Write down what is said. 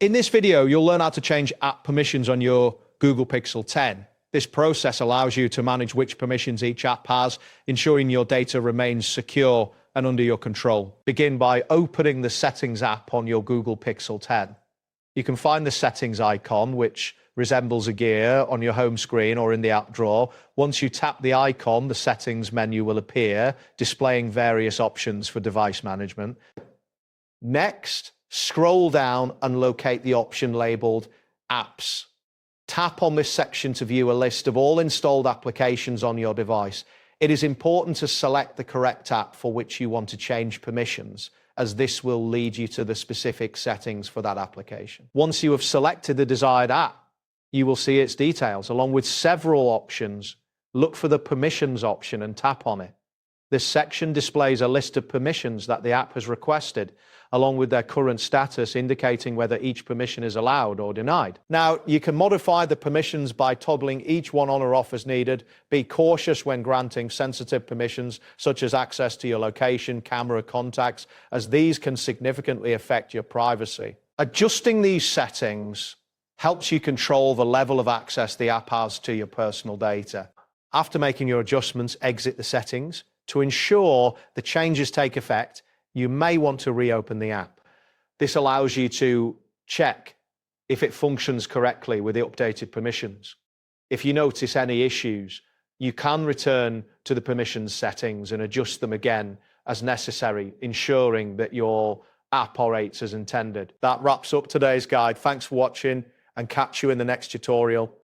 In this video, you'll learn how to change app permissions on your Google Pixel 10. This process allows you to manage which permissions each app has, ensuring your data remains secure and under your control. Begin by opening the Settings app on your Google Pixel 10. You can find the Settings icon, which resembles a gear, on your home screen or in the app drawer. Once you tap the icon, the Settings menu will appear, displaying various options for device management. Next, scroll down and locate the option labeled Apps. Tap on this section to view a list of all installed applications on your device. It is important to select the correct app for which you want to change permissions, as this will lead you to the specific settings for that application. Once you have selected the desired app, you will see its details along with several options. Look for the Permissions option and tap on it. This section displays a list of permissions that the app has requested, along with their current status, indicating whether each permission is allowed or denied. Now, you can modify the permissions by toggling each one on or off as needed. Be cautious when granting sensitive permissions, such as access to your location, camera, contacts, as these can significantly affect your privacy. Adjusting these settings helps you control the level of access the app has to your personal data. After making your adjustments, exit the settings. To ensure the changes take effect, you may want to reopen the app. This allows you to check if it functions correctly with the updated permissions. If you notice any issues, you can return to the permissions settings and adjust them again as necessary, ensuring that your app operates as intended. That wraps up today's guide. Thanks for watching, and catch you in the next tutorial.